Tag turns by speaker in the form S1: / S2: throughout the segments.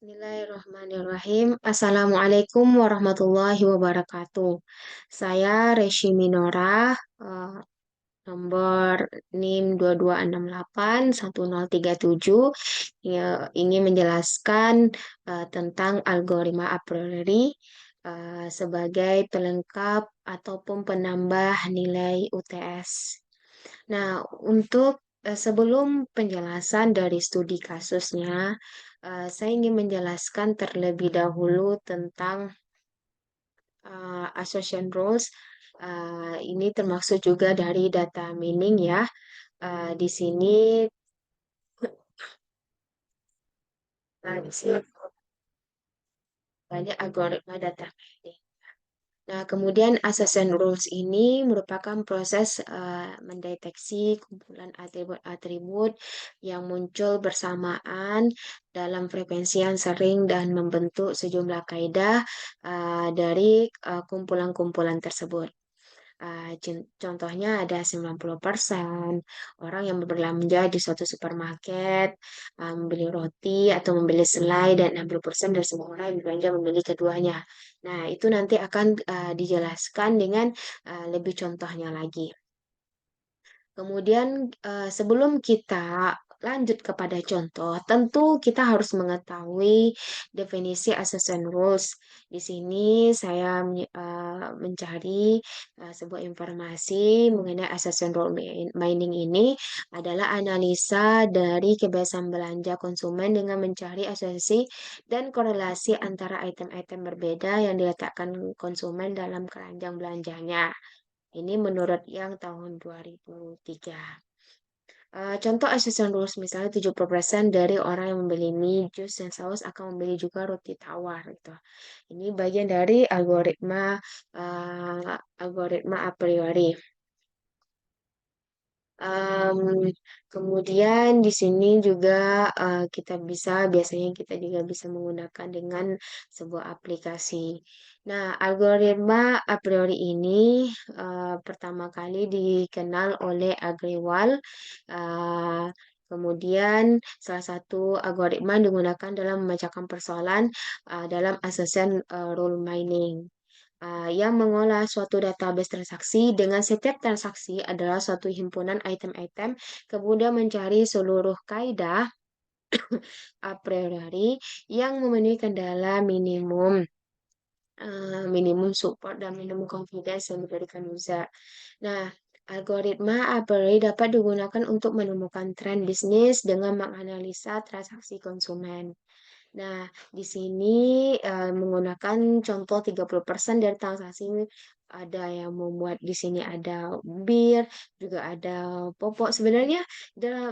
S1: Bismillahirrahmanirrahim. Assalamualaikum warahmatullahi wabarakatuh. Saya Reshi Minora, nomor NIM 226811037. Ya, ingin menjelaskan tentang algoritma a priori sebagai pelengkap ataupun penambah nilai UTS. Nah, untuk sebelum penjelasan dari studi kasusnya, saya ingin menjelaskan terlebih dahulu tentang association rules. Ini termasuk juga dari data mining ya. Di sini, di sini banyak algoritma data mining. Nah, kemudian assessment rules ini merupakan proses mendeteksi kumpulan atribut-atribut yang muncul bersamaan dalam frekuensi yang sering dan membentuk sejumlah kaidah dari kumpulan-kumpulan tersebut. Contohnya ada 90% orang yang berbelanja di suatu supermarket membeli roti atau membeli selai, dan 60% dari semua orang yang berbelanja membeli keduanya. Nah, itu nanti akan dijelaskan dengan lebih contohnya lagi. Kemudian sebelum kita lanjut kepada contoh, tentu kita harus mengetahui definisi assessment rules. Di sini saya mencari sebuah informasi mengenai assessment rule mining ini adalah analisa dari kebiasaan belanja konsumen dengan mencari asosiasi dan korelasi antara item-item berbeda yang diletakkan konsumen dalam keranjang belanjanya. Ini menurut yang tahun 2003. Contoh assessment rules, misalnya 70% dari orang yang membeli mie, jus, dan saus akan membeli juga roti tawar gitu. Ini bagian dari algoritma a priori. Em, Kemudian di sini juga biasanya kita juga bisa menggunakan dengan sebuah aplikasi. Nah, algoritma a priori ini pertama kali dikenal oleh Agrawal. Eh, Kemudian salah satu algoritma digunakan dalam memecahkan persoalan dalam assessment rule mining yang mengolah suatu database transaksi dengan setiap transaksi adalah suatu himpunan item-item, kemudian mencari seluruh kaidah a priori yang memenuhi kendala minimum support dan minimum confidence yang diberikan user. Nah, algoritma a priori dapat digunakan untuk menemukan tren bisnis dengan menganalisa transaksi konsumen. Nah, di sini menggunakan contoh 30% dari transaksi, ada yang membuat di sini ada bir, juga ada popok. Sebenarnya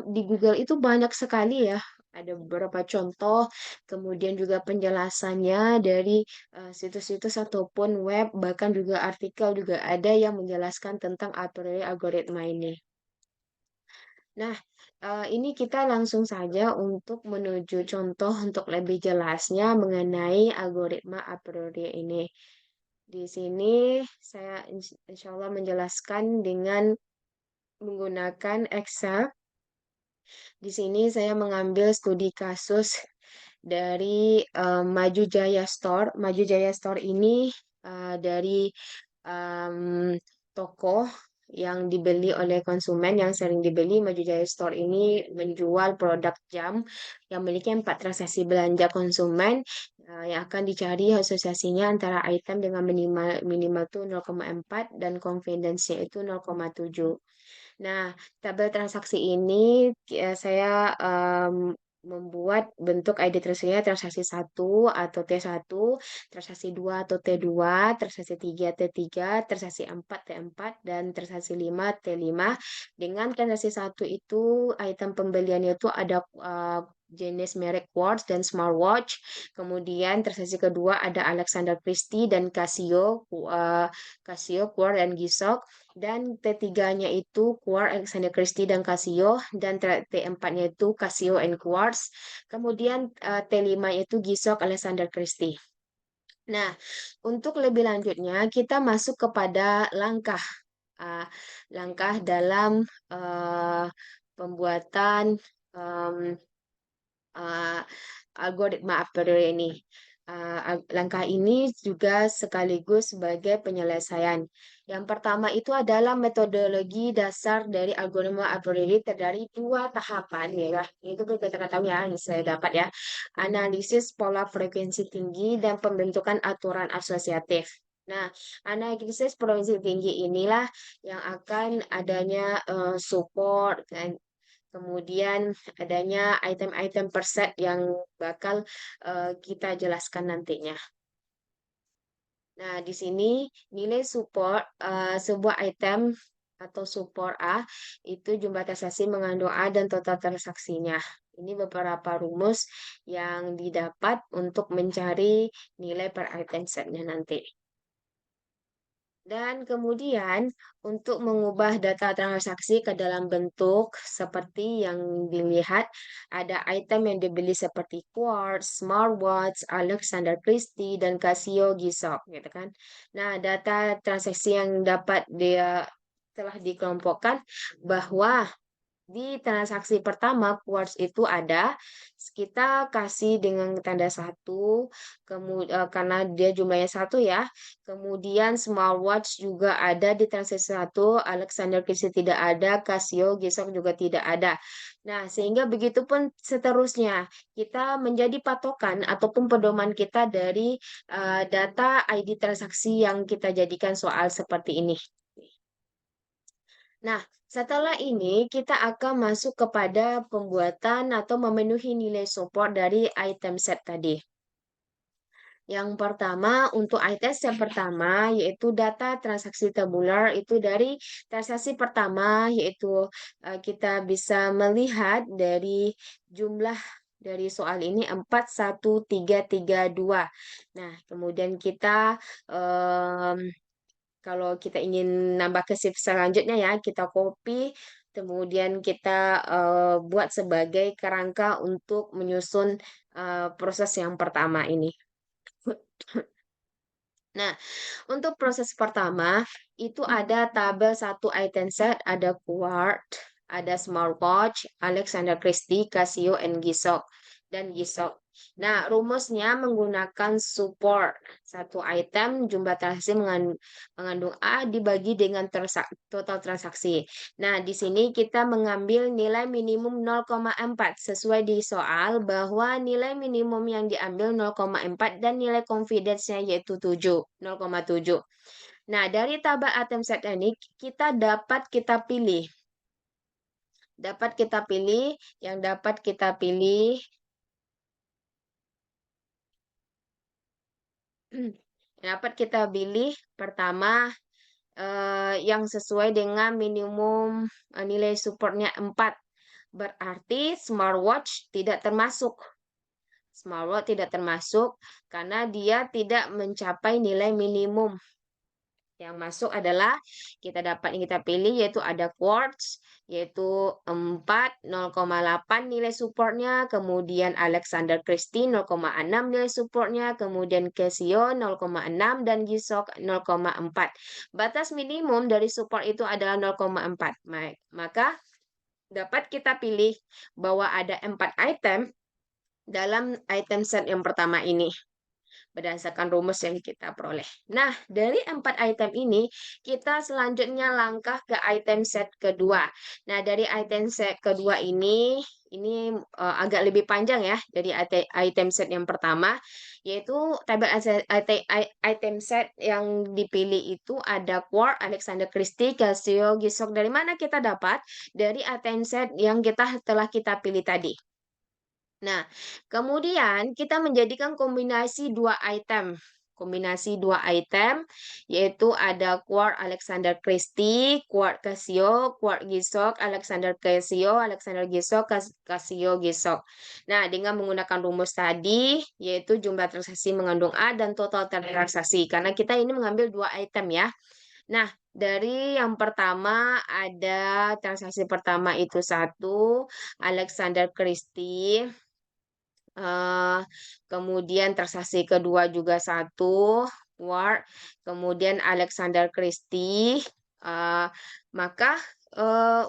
S1: di Google itu banyak sekali ya. Ada beberapa contoh, kemudian juga penjelasannya dari situs-situs ataupun web, bahkan juga artikel juga ada yang menjelaskan tentang algoritma ini. Nah, ini kita langsung saja untuk menuju contoh untuk lebih jelasnya mengenai algoritma a priori ini. Di sini saya insya Allah menjelaskan dengan menggunakan Excel. Di sini saya mengambil studi kasus dari Maju Jaya Store. Maju Jaya Store ini dari um, toko yang dibeli oleh konsumen yang sering dibeli. Maju Jaya Store ini menjual produk jam yang memiliki 4 transaksi belanja konsumen yang akan dicari asosiasinya antara item dengan minimal minimal tuh 0,4 dan confidence-nya itu 0,7. Nah, tabel transaksi ini saya membuat bentuk ID transaksinya transaksi satu atau T1, transaksi 2 atau T2, transaksi 3 T3, transaksi 4 T4, dan transaksi 5 T5. Dengan transaksi satu itu item pembeliannya itu ada jenis merek quartz dan smartwatch. Kemudian transaksi kedua ada Alexander Christie dan Casio, Casio, Quartz dan Gisok. Dan T3-nya itu Quartz, Alexander Christie, dan Casio. Dan T4-nya itu Casio and Quartz. Kemudian T5 itu Gisok, Alexander Christie. Nah, untuk lebih lanjutnya kita masuk kepada uh, langkah dalam pembuatan uh, algoritma a priori ini. Langkah ini juga sekaligus sebagai penyelesaian. Yang pertama itu adalah metodologi dasar dari algoritma a priori terdiri dua tahapan, ya. Itu kita tahu ya, yang saya dapat ya. Analisis pola frekuensi tinggi dan pembentukan aturan asosiatif. Nah, analisis frekuensi tinggi inilah yang akan adanya support kan. Kemudian adanya item-item per set yang bakal kita jelaskan nantinya. Nah, di sini nilai support sebuah item atau support A itu jumlah transaksi mengandung A dan total transaksinya. Ini beberapa rumus yang didapat untuk mencari nilai per item setnya nanti. Dan kemudian untuk mengubah data transaksi ke dalam bentuk seperti yang dilihat, ada item yang dibeli seperti quartz, smartwatch, Alexander Christie, dan Casio G-Shock gitu kan. Nah, data transaksi yang dapat dia telah dikelompokkan bahwa di transaksi pertama quartz itu ada, kita kasih dengan tanda satu, kemudian karena dia jumlahnya satu ya. Kemudian smartwatch juga ada di transaksi satu, Alexander Christie tidak ada, Casio G-Shock juga tidak ada. Nah, sehingga begitu pun seterusnya. Kita menjadi patokan ataupun pedoman kita dari data ID transaksi yang kita jadikan soal seperti ini. Nah, setelah ini kita akan masuk kepada pembuatan atau memenuhi nilai support dari item set tadi. Yang pertama, untuk item set pertama, yaitu data transaksi tabular, itu dari transaksi pertama, yaitu kita bisa melihat dari jumlah dari soal ini 41332. Nah, kemudian kita kalau kita ingin nambah ke shift selanjutnya ya, kita copy, kemudian kita buat sebagai kerangka untuk menyusun proses yang pertama ini. Nah, untuk proses pertama, itu ada tabel satu item set, ada Quartz, ada smartwatch, Alexander Christie, Casio, and G-Shock, dan G-Shock. Nah, rumusnya menggunakan support. Satu item jumlah transaksi mengandung A dibagi dengan total transaksi. Nah, di sini kita mengambil nilai minimum 0,4 sesuai di soal bahwa nilai minimum yang diambil 0,4 dan nilai confidence-nya yaitu 0,7. Nah, dari tabel item set ini kita pilih. Yang dapat kita pilih dapat kita pilih pertama yang sesuai dengan minimum nilai supportnya 4. Berarti smartwatch tidak termasuk. Smartwatch tidak termasuk karena dia tidak mencapai nilai minimum. Yang masuk adalah yang kita pilih yaitu ada quartz yaitu 4 0,8 nilai supportnya, kemudian Alexander Christie 0,6 nilai supportnya, kemudian Casio 0,6 dan G-Shock 0,4. Batas minimum dari support itu adalah 0,4. Maka dapat kita pilih bahwa ada 4 item dalam item set yang pertama ini berdasarkan rumus yang kita peroleh. Nah, dari 4 item ini, kita selanjutnya langkah ke item set kedua. Nah, dari item set kedua ini agak lebih panjang ya dari item set yang pertama, yaitu tabel item set yang dipilih itu ada Quartz, Alexander Christie, Casio, G-Shock. Dari mana kita dapat? Dari item set yang telah kita pilih tadi. Nah, kemudian kita menjadikan kombinasi dua item. Kombinasi dua item, yaitu ada Quartz Alexander Christie, Quartz Casio, Quartz G-Shock, Alexander Casio, Alexander G-Shock, Casio G-Shock. Nah, dengan menggunakan rumus tadi, yaitu jumlah transaksi mengandung A dan total transaksi. Karena kita ini mengambil dua item ya. Nah, dari yang pertama ada transaksi pertama itu satu, Alexander Christie. Kemudian transaksi kedua juga satu Ward, kemudian Alexander Christie. Maka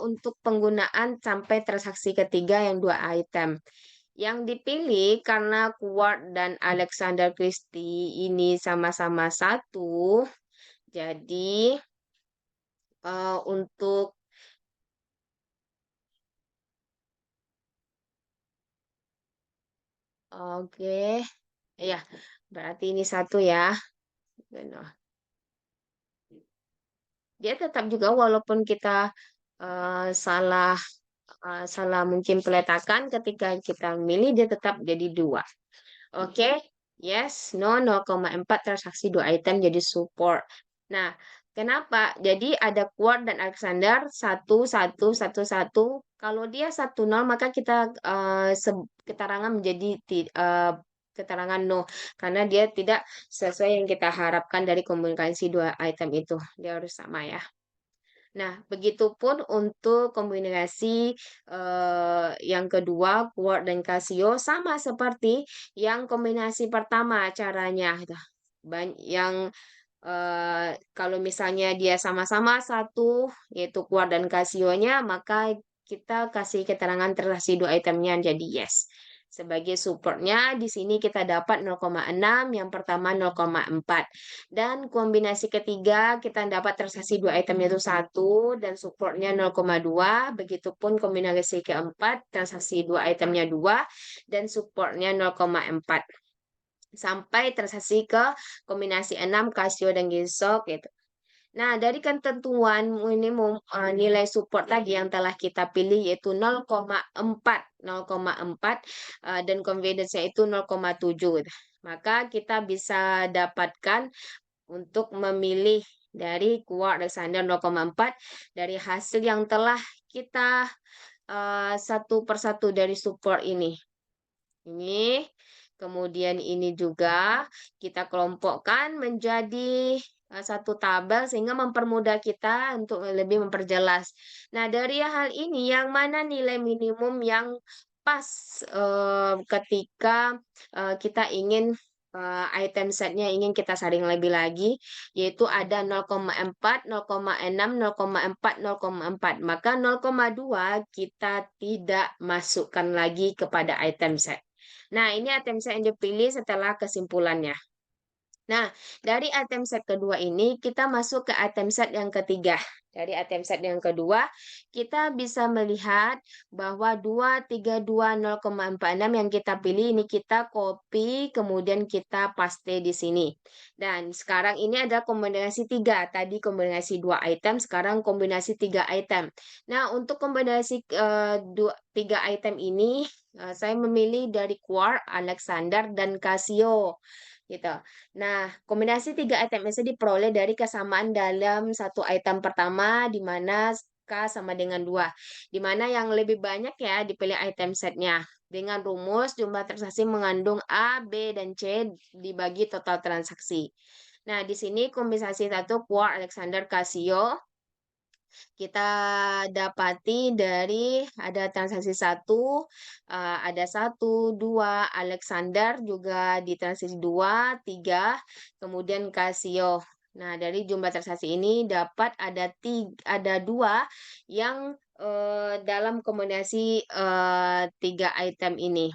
S1: untuk penggunaan sampai transaksi ketiga yang dua item. Yang dipilih karena Quart dan Alexander Christie ini sama-sama satu, jadi untuk oke, ya berarti ini satu ya. Benar. Dia tetap juga walaupun kita salah salah mungkin peletakan ketika kita milih dia tetap jadi dua. Oke, yes, no, 0,4 transaksi dua item jadi support. Nah, kenapa? Jadi ada Quart dan Alexander satu satu satu satu. Kalau dia satu nol maka kita keterangan menjadi keterangan no karena dia tidak sesuai yang kita harapkan dari komunikasi dua item itu. Dia harus sama ya. Nah, begitupun untuk kombinasi yang kedua, Quart dan Casio sama seperti yang kombinasi pertama caranya. Yang kalau misalnya dia sama-sama satu, yaitu Quart dan Casio-nya, maka kita kasih keterangan transaksi dua itemnya jadi yes. Sebagai supportnya di sini kita dapat 0,6, yang pertama 0,4. Dan kombinasi ketiga kita dapat transaksi dua itemnya itu satu dan supportnya 0,2. Begitupun kombinasi keempat transaksi dua itemnya 2 dan supportnya 0,4 sampai transaksi ke kombinasi 6 Casio dan Ginsok gitu. Nah, dari ketentuan minimum nilai support tadi yang telah kita pilih yaitu 0,4, 0,4 dan confidence-nya itu 0,7 gitu. Maka kita bisa dapatkan untuk memilih dari Quart Alexander 0,4 dari hasil yang telah kita satu persatu dari support ini. Ini, kemudian ini juga kita kelompokkan menjadi satu tabel sehingga mempermudah kita untuk lebih memperjelas. Nah, dari hal ini yang mana nilai minimum yang pas ketika kita ingin item setnya ingin kita saring lebih lagi, yaitu ada 0,4, 0,6, 0,4, 0,4. Maka 0,2 kita tidak masukkan lagi kepada item set. Nah, ini item set yang dipilih setelah kesimpulannya. Nah, dari item set kedua ini kita masuk ke item set yang ketiga. Dari item set yang kedua, kita bisa melihat bahwa 232,0,46 yang kita pilih ini kita copy, kemudian kita paste di sini. Dan sekarang ini ada kombinasi tiga. Tadi kombinasi dua item, sekarang kombinasi tiga item. Nah, untuk kombinasi tiga item ini, saya memilih dari Quark, Alexander, dan Casio gitu. Nah, kombinasi tiga item ini diperoleh dari kesamaan dalam satu item pertama di mana K sama dengan 2. Di mana yang lebih banyak ya dipilih item setnya. Dengan rumus jumlah transaksi mengandung A, B, dan C dibagi total transaksi. Nah, di sini kombinasi satu Quark Alexander Casio kita dapati dari ada transaksi satu, ada satu, dua, Alexander juga di transaksi dua, tiga, kemudian Casio. Nah, dari jumlah transaksi ini dapat ada dua yang dalam kombinasi tiga item ini.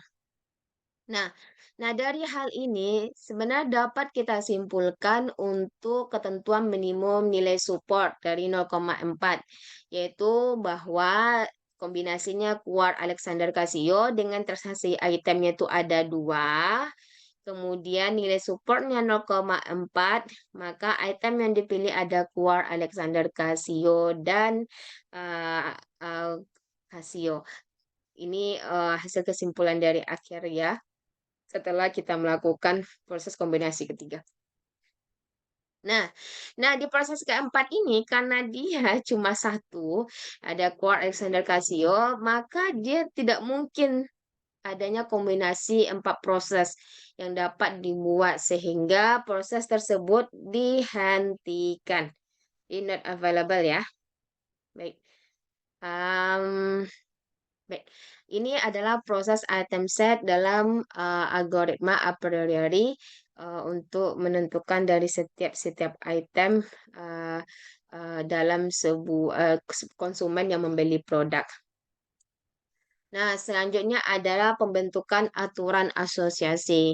S1: Nah, dari hal ini sebenarnya dapat kita simpulkan untuk ketentuan minimum nilai support dari 0,4, yaitu bahwa kombinasinya Quark Alexander Casio dengan transaksi itemnya itu ada dua, kemudian nilai supportnya 0,4, maka item yang dipilih ada Quark Alexander Casio dan uh, uh, Casio. Ini hasil kesimpulan dari akhir ya setelah kita melakukan proses kombinasi ketiga. Nah, di proses keempat ini karena dia cuma satu, ada Quark Alexander Casio, maka dia tidak mungkin adanya kombinasi empat proses yang dapat dibuat sehingga proses tersebut dihentikan. Ini not available ya. Baik. Baik, ini adalah proses item set dalam algoritma a priori untuk menentukan dari setiap item uh, dalam sebuah konsumen yang membeli produk. Nah, selanjutnya adalah pembentukan aturan asosiasi.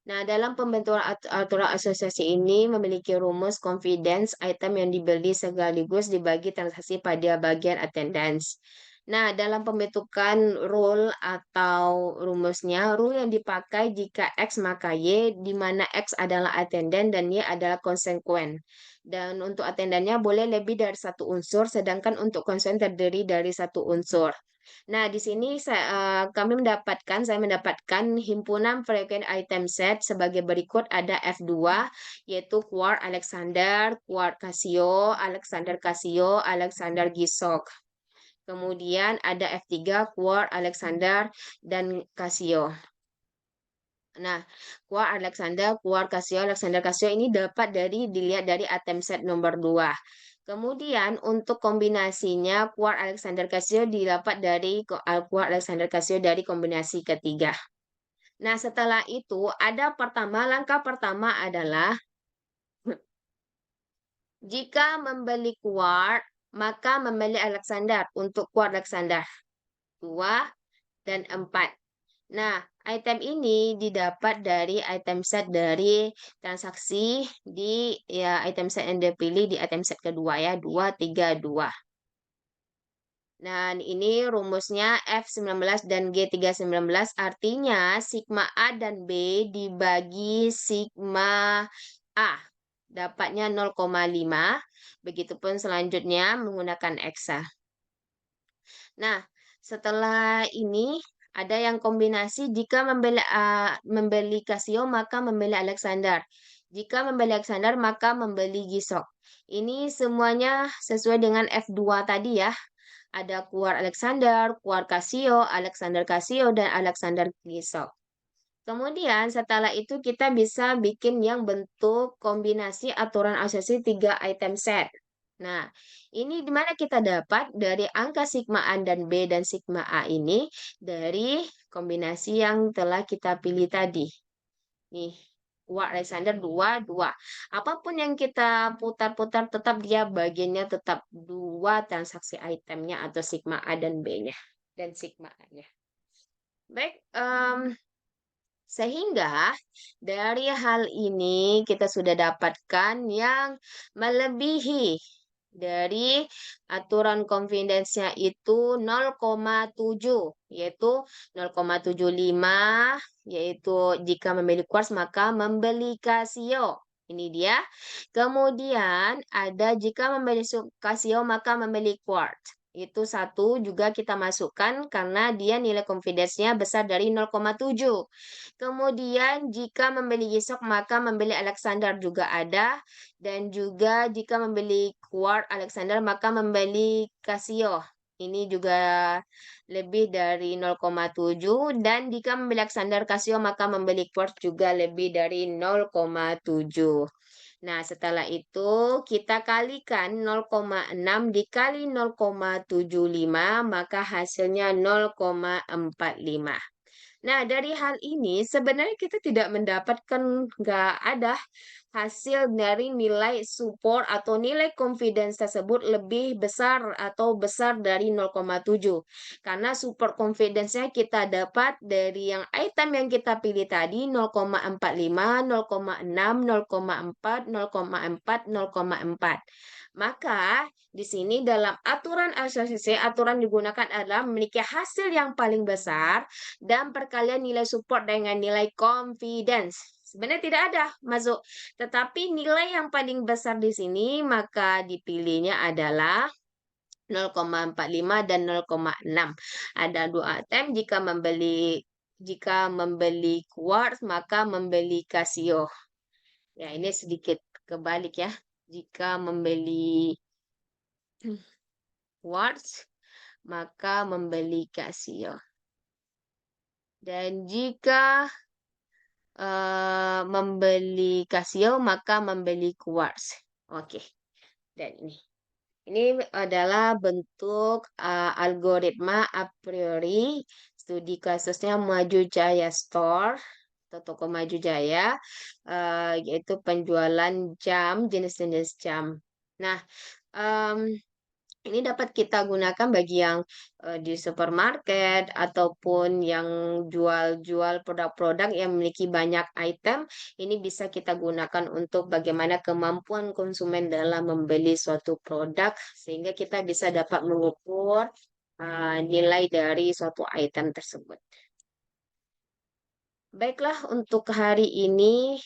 S1: Nah, dalam pembentukan aturan asosiasi ini memiliki rumus confidence item yang dibeli sekaligus dibagi transaksi pada bagian attendance. Nah, dalam pembentukan rule atau rumusnya, rule yang dipakai jika X maka Y, di mana X adalah attendant dan Y adalah konsekuen. Dan untuk attendannya boleh lebih dari satu unsur, sedangkan untuk konsekuen terdiri dari satu unsur. Nah, di sini saya mendapatkan himpunan frequent item set sebagai berikut ada F2 yaitu Quark Alexander, Quark Casio, Alexander Casio, Alexander Gisok. Kemudian ada F3 Quark Alexander dan Casio. Nah, Quark Alexander, Quark Casio, Alexander Casio ini dapat dilihat dari item set nomor 2. Kemudian untuk kombinasinya Quark Alexander Casio didapat dari Quark Alexander Casio dari kombinasi ketiga. Nah, setelah itu langkah pertama adalah jika membeli Quark, maka membeli Alexander untuk Quark Alexander 2 dan 4. Nah, item ini didapat dari item set dari transaksi di ya item set yang dipilih di item set kedua ya, 2, 3, 2. Dan ini rumusnya F19 dan G319 artinya sigma A dan B dibagi sigma A. Dapatnya 0,5. Begitupun selanjutnya menggunakan eksa. Nah, setelah ini ada yang kombinasi jika membeli Casio maka membeli Alexander. Jika membeli Alexander maka membeli Gisok. Ini semuanya sesuai dengan F2 tadi ya. Ada Quark Alexander, Quark Casio, Alexander Casio, dan Alexander Gisok. Kemudian setelah itu kita bisa bikin yang bentuk kombinasi aturan asosiasi 3 item set. Nah, ini di mana kita dapat dari angka sigma A dan B dan sigma A ini dari kombinasi yang telah kita pilih tadi. Nih, Quark Alexander 2, 2. Apapun yang kita putar-putar tetap dia bagiannya tetap 2 transaksi itemnya atau sigma A dan B-nya. Dan sigma A-nya. Baik, sehingga dari hal ini kita sudah dapatkan yang melebihi dari aturan confidence-nya itu 0,7 yaitu 0,75 yaitu jika membeli quartz maka membeli Casio. Ini dia. Kemudian ada jika membeli Casio maka membeli quartz. Itu satu juga kita masukkan karena dia nilai confidence-nya besar dari 0,7. Kemudian jika membeli Gisok maka membeli Alexander juga ada. Dan juga jika membeli Quark Alexander maka membeli Casio. Ini juga lebih dari 0,7. Dan jika membeli Alexander Casio maka membeli Quark juga lebih dari 0,7. Nah, setelah itu kita kalikan 0,6 dikali 0,75 maka hasilnya 0,45. Nah, dari hal ini sebenarnya kita tidak mendapatkan, nggak ada hasil dari nilai support atau nilai confidence tersebut lebih besar atau besar dari 0,7. Karena support confidence-nya kita dapat dari yang item yang kita pilih tadi 0,45, 0,6, 0,4, 0,4, 0,4. Maka di sini dalam aturan asosiasi, aturan digunakan adalah memiliki hasil yang paling besar dan perkalian nilai support dengan nilai confidence. Sebenarnya tidak ada masuk, tetapi nilai yang paling besar di sini maka dipilihnya adalah 0,45 dan 0,6. Ada dua item jika membeli quartz maka membeli Casio. Ya, ini sedikit kebalik ya. Jika membeli quartz maka membeli Casio. Dan jika membeli Casio maka membeli quartz. Oke. Dan ini adalah bentuk algoritma a priori studi kasusnya Maju Jaya Store atau toko Maju Jaya yaitu penjualan jam jenis-jenis jam. Nah, Ini dapat kita gunakan bagi yang, di supermarket ataupun yang jual-jual produk-produk yang memiliki banyak item, ini bisa kita gunakan untuk bagaimana kemampuan konsumen dalam membeli suatu produk, sehingga kita bisa dapat mengukur, nilai dari suatu item tersebut. Baiklah, untuk hari ini,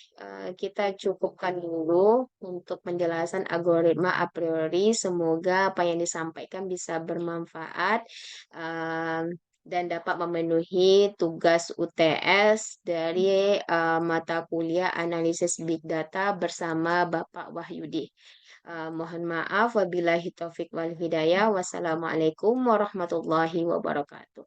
S1: kita cukupkan dulu untuk penjelasan algoritma a priori. Semoga apa yang disampaikan bisa bermanfaat, dan dapat memenuhi tugas UTS dari, mata kuliah analisis big data bersama Bapak Wahyudi. Mohon maaf, wabillahi taufik wal hidayah. Wassalamualaikum warahmatullahi wabarakatuh.